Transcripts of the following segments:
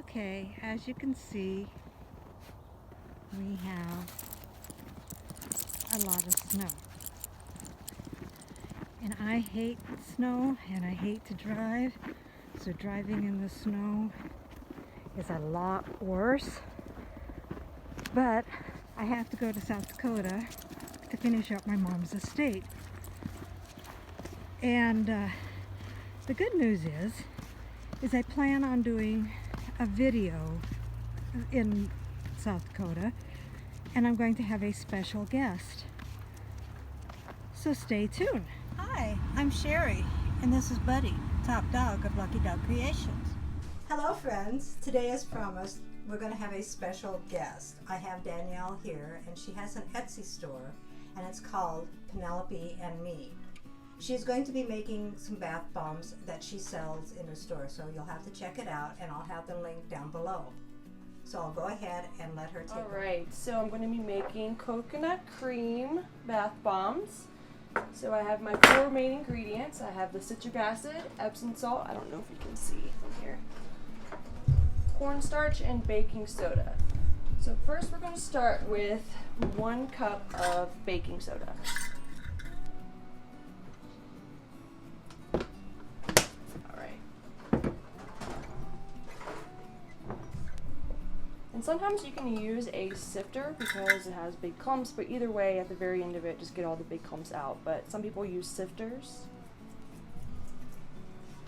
Okay, as you can see, we have a lot of snow. And I hate snow and I hate to drive, so driving in the snow is a lot worse. But I have to go to South Dakota to finish up my mom's estate. And the good news is I plan on doing a video in South Dakota, and I'm going to have a special guest. So stay tuned. Hi, I'm Sherry, and this is Buddy, top dog of LuckyDogCreations. Hello friends, today as promised, we're going to have a special guest. I have Danielle here, and she has an Etsy store, and it's called Penelope Me. She's going to be making some bath bombs that she sells in her store, so you'll have to check it out, and I'll have the link down below. So I'll go ahead and let her take it. Alright, so I'm going to be making coconut cream bath bombs. So I have my 4 main ingredients. I have the citric acid, Epsom salt, I don't know if you can see from here, cornstarch, and baking soda. So first we're going to start with 1 cup of baking soda. And sometimes you can use a sifter because it has big clumps, but either way, at the very end of it, just get all the big clumps out. But some people use sifters.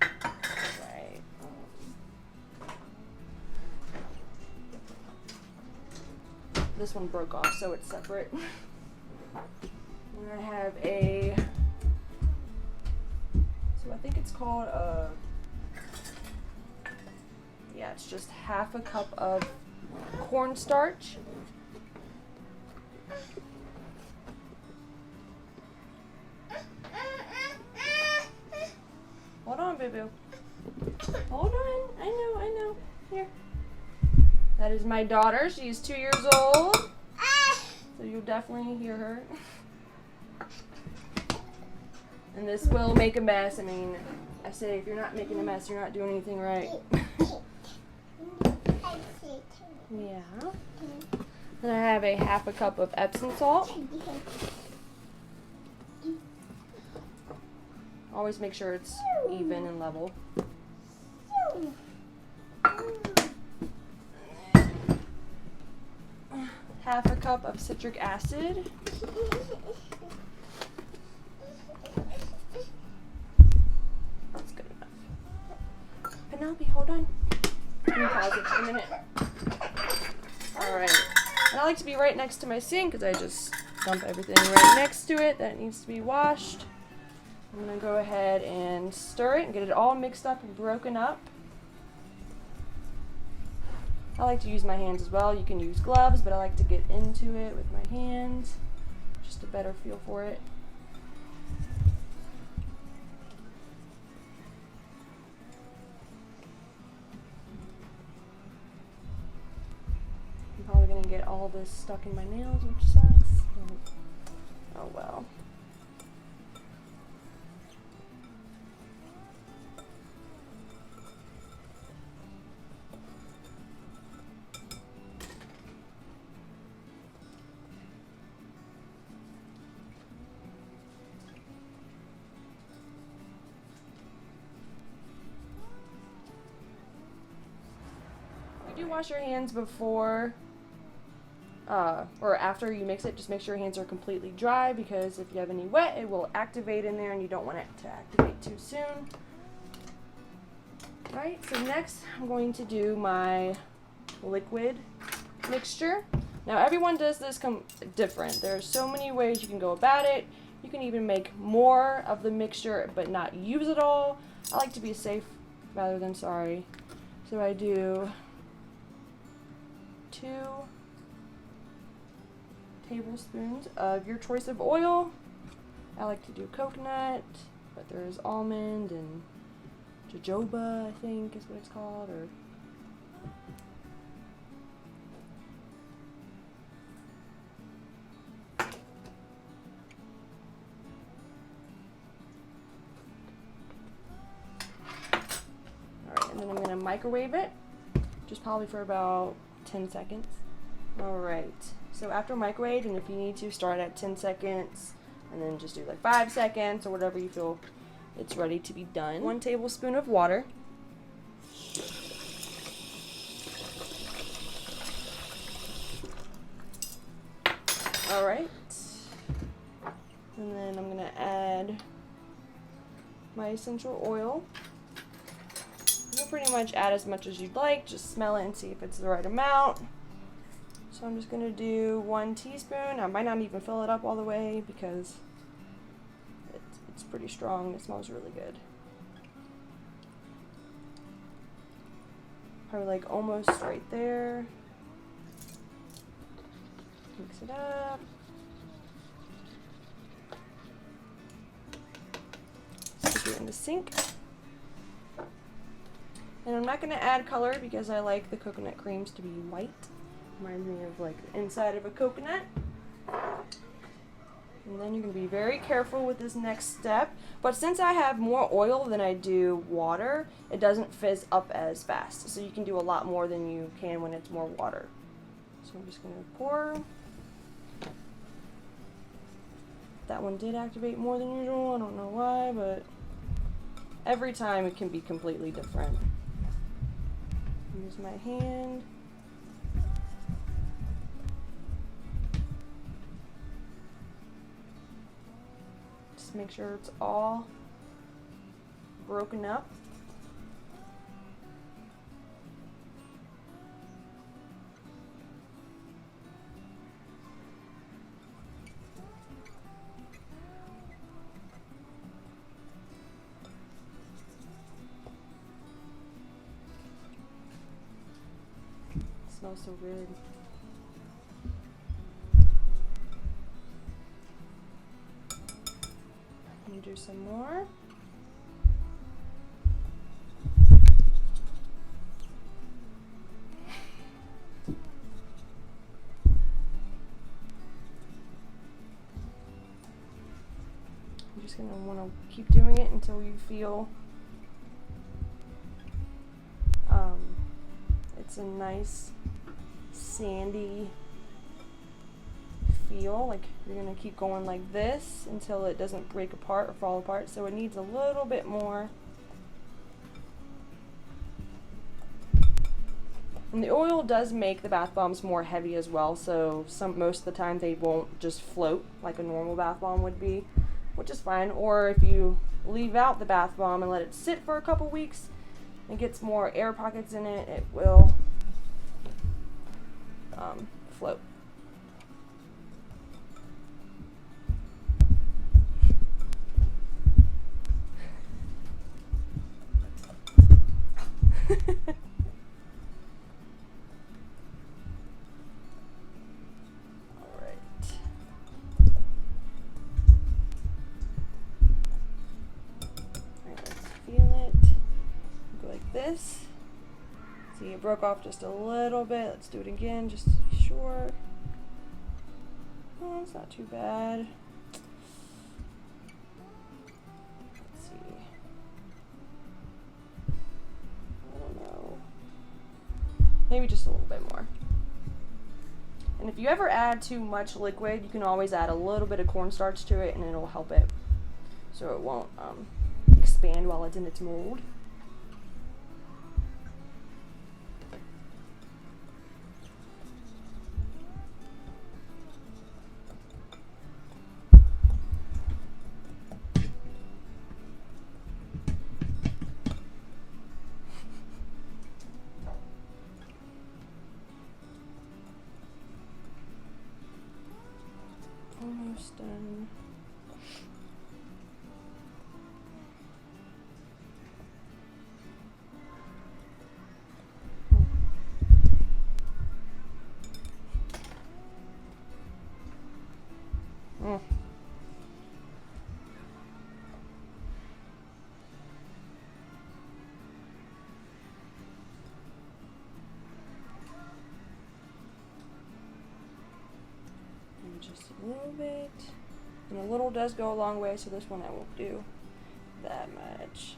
Right. This one broke off, so it's separate. And I have so I think it's called yeah, it's just half a cup of cornstarch. Hold on, boo-boo. Hold on. I know. Here. That is my daughter. She is 2 years old. So you'll definitely hear her. And this will make a mess. I mean, I say if you're not making a mess, you're not doing anything right. Yeah. Then I have a half a cup of Epsom salt. Always make sure it's even and level. Half a cup of citric acid. That's good enough. Penelope, hold on. Let me pause it for a minute. Alright. And I like to be right next to my sink because I just dump everything right next to it that needs to be washed. I'm going to go ahead and stir it and get it all mixed up and broken up. I like to use my hands as well. You can use gloves, but I like to get into it with my hands. Just a better feel for it. I'm probably going to get all this stuck in my nails, which sucks. Oh well. You do wash your hands before or after you mix it. Just make sure your hands are completely dry because if you have any wet, it will activate in there and you don't want it to activate too soon. Alright, so next I'm going to do my liquid mixture. Now everyone does this different. There are so many ways you can go about it. You can even make more of the mixture but not use it all. I like to be safe rather than sorry. So I do 2 tablespoons of your choice of oil. I like to do coconut, but there's almond and jojoba, I think is what it's called, or alright, and then I'm going to microwave it just probably for about 10 seconds. Alright, so after microwave, and if you need to, start at 10 seconds, and then just do like 5 seconds, or whatever you feel it's ready to be done. 1 tablespoon of water. Alright, and then I'm going to add my essential oil. You can pretty much add as much as you'd like, just smell it and see if it's the right amount. So I'm just going to do 1 teaspoon. I might not even fill it up all the way because it's pretty strong. It smells really good. Probably like almost right there. Mix it up. Stick it in the sink. And I'm not going to add color because I like the coconut creams to be white. Reminds me of like the inside of a coconut. And then you're going to be very careful with this next step. But since I have more oil than I do water, it doesn't fizz up as fast. So you can do a lot more than you can when it's more water. So I'm just going to pour. That one did activate more than usual. I don't know why, but every time it can be completely different. Use my hand. Just make sure it's all broken up. Smells so good. Let me do some more. I'm just going to want to keep doing it until you feel it's a nice sandy feel. Like you're going to keep going like this until it doesn't break apart or fall apart. So it needs a little bit more. And the oil does make the bath bombs more heavy as well, so most of the time they won't just float like a normal bath bomb would be, which is fine. Or if you leave out the bath bomb and let it sit for a couple weeks, it gets more air pockets in it, it will float. This. See, it broke off just a little bit. Let's do it again just to be sure. Oh, it's not too bad. Let's see. I don't know. Maybe just a little bit more. And if you ever add too much liquid, you can always add a little bit of cornstarch to it and it'll help it so it won't expand while it's in its mold. Almost done. Just a little bit, and a little does go a long way, so this one I won't do that much.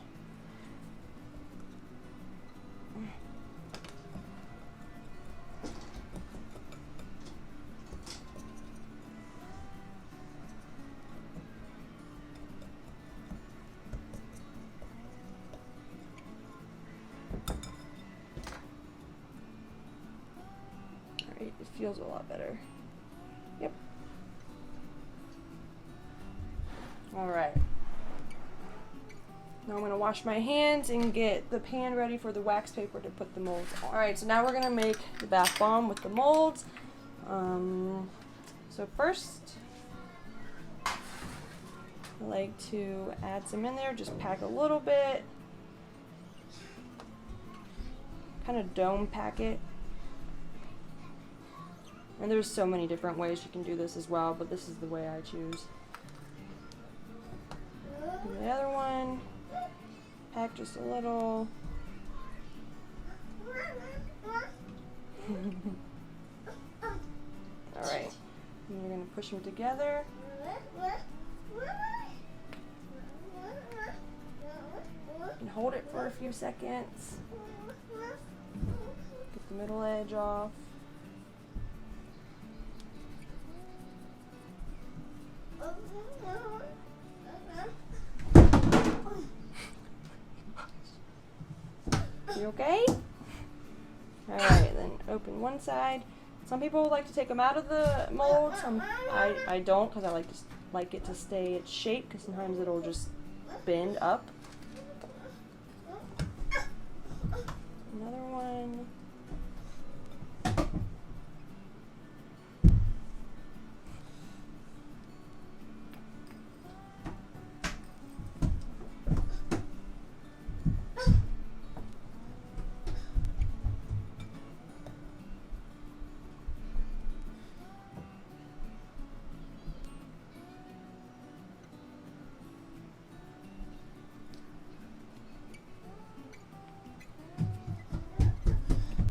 Alright, it feels a lot better. Yep. Alright. Now I'm going to wash my hands and get the pan ready for the wax paper to put the molds on. Alright, so now we're going to make the bath bomb with the molds. So first, I like to add some in there, just pack a little bit. Kind of dome pack it. And there's so many different ways you can do this as well, but this is the way I choose. And the other one, pack just a little. Alright, and you're going to push them together. And hold it for a few seconds. Get the middle edge off. You okay? Alright, then open one side. Some people like to take them out of the mold. I don't, because I like it to stay its shape, because sometimes it'll just bend up. Another one.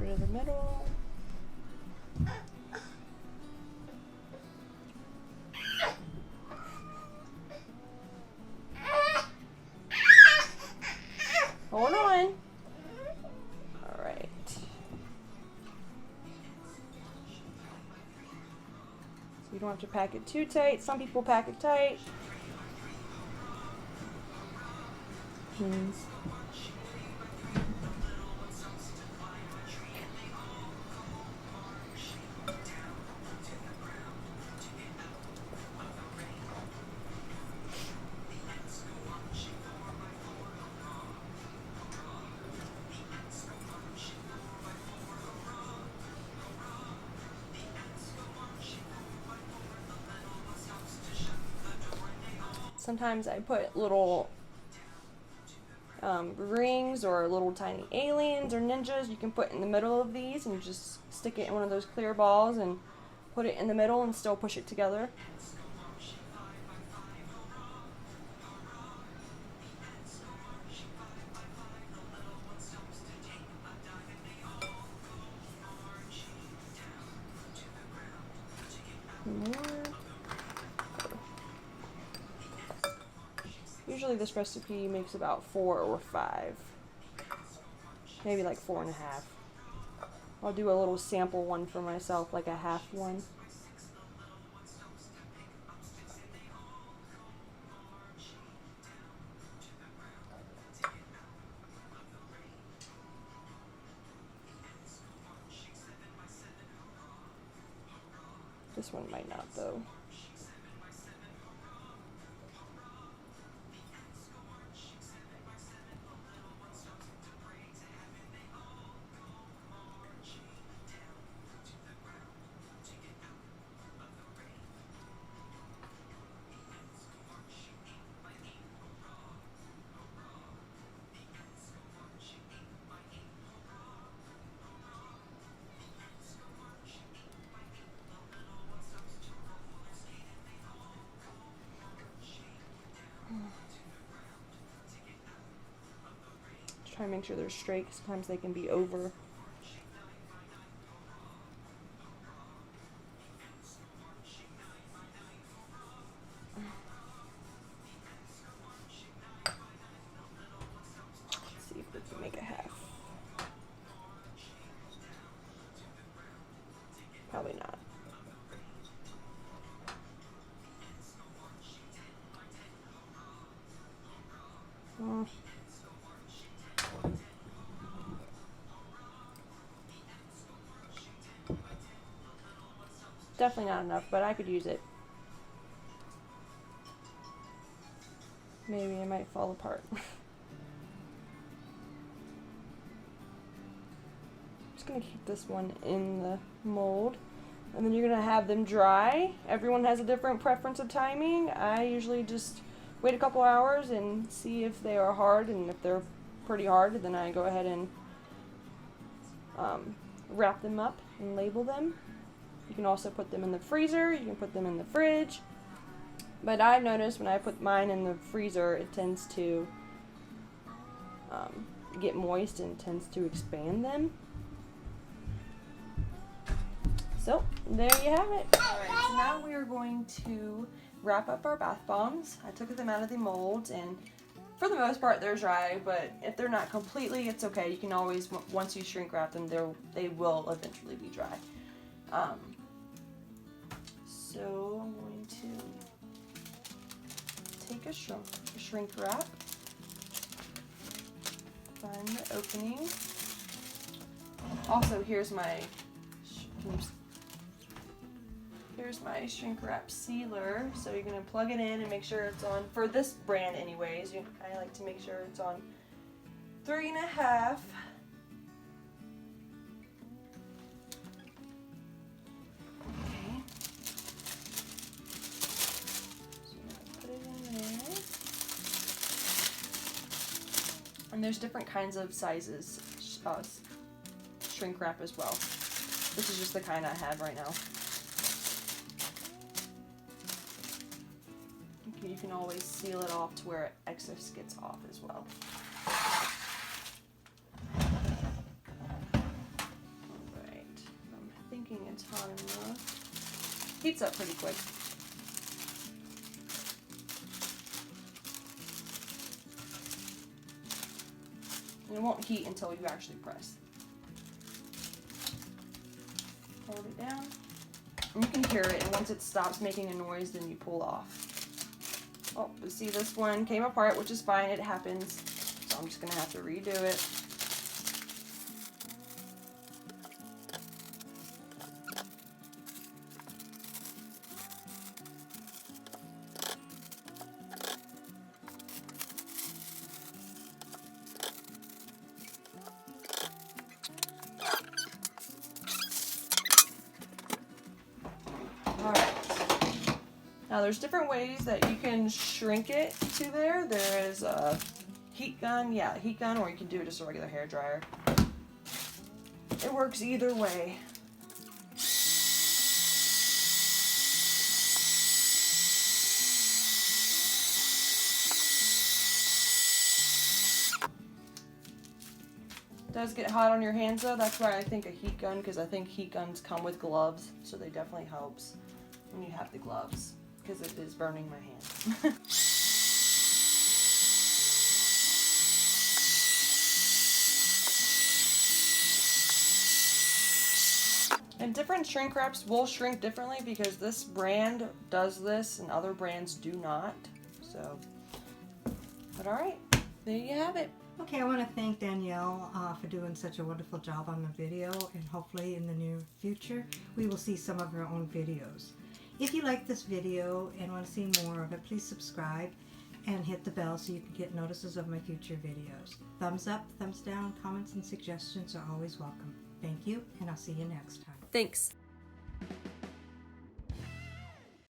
The middle. Hold on. All right. So you don't have to pack it too tight. Some people pack it tight. Sometimes I put little rings or little tiny aliens or ninjas you can put in the middle of these, and you just stick it in one of those clear balls and put it in the middle and still push it together. Usually this recipe makes about 4 or 5, maybe like 4.5. I'll do a little sample one for myself, like a half one. This one might not though. Try and make sure they're straight, 'cause sometimes they can be over. Let's see if we can make a half. Probably not. Definitely not enough, but I could use it. Maybe it might fall apart. Just gonna keep this one in the mold. And then you're gonna have them dry. Everyone has a different preference of timing. I usually just wait a couple hours and see if they are hard, and if they're pretty hard, then I go ahead and wrap them up and label them. You can also put them in the freezer, you can put them in the fridge. But I've noticed when I put mine in the freezer, it tends to get moist and tends to expand them. So, there you have it. Alright, so now we are going to wrap up our bath bombs. I took them out of the mold, and for the most part they're dry, but if they're not completely, it's okay. You can always, once you shrink wrap them, they will eventually be dry. So I'm going to take a shrink wrap, find the opening. Also, here's my shrink wrap sealer. So you're gonna plug it in and make sure it's on, for this brand anyways, I like to make sure it's on 3.5. Okay. So I'm gonna put it in there. And there's different kinds of sizes shrink wrap as well. This is just the kind I have right now. You can always seal it off to where excess gets off as well. Alright, I'm thinking it's hot enough. Heats up pretty quick. And it won't heat until you actually press. Hold it down. And you can hear it, and once it stops making a noise, then you pull off. Oh, you see this one came apart, which is fine, it happens. So I'm just gonna have to redo it. Alright. Now there's different ways that you can shrink it to there. There is a heat gun, or you can do just a regular hair dryer. It works either way. It does get hot on your hands though. That's why I think a heat gun, because I think heat guns come with gloves, so they definitely helps when you have the gloves, because it is burning my hand. And different shrink wraps will shrink differently because this brand does this and other brands do not. So, but alright, there you have it. Okay, I want to thank Danielle for doing such a wonderful job on the video, and hopefully in the near future we will see some of her own videos. If you like this video and want to see more of it, please subscribe and hit the bell so you can get notices of my future videos. Thumbs up, thumbs down, comments and suggestions are always welcome. Thank you, and I'll see you next time. Thanks.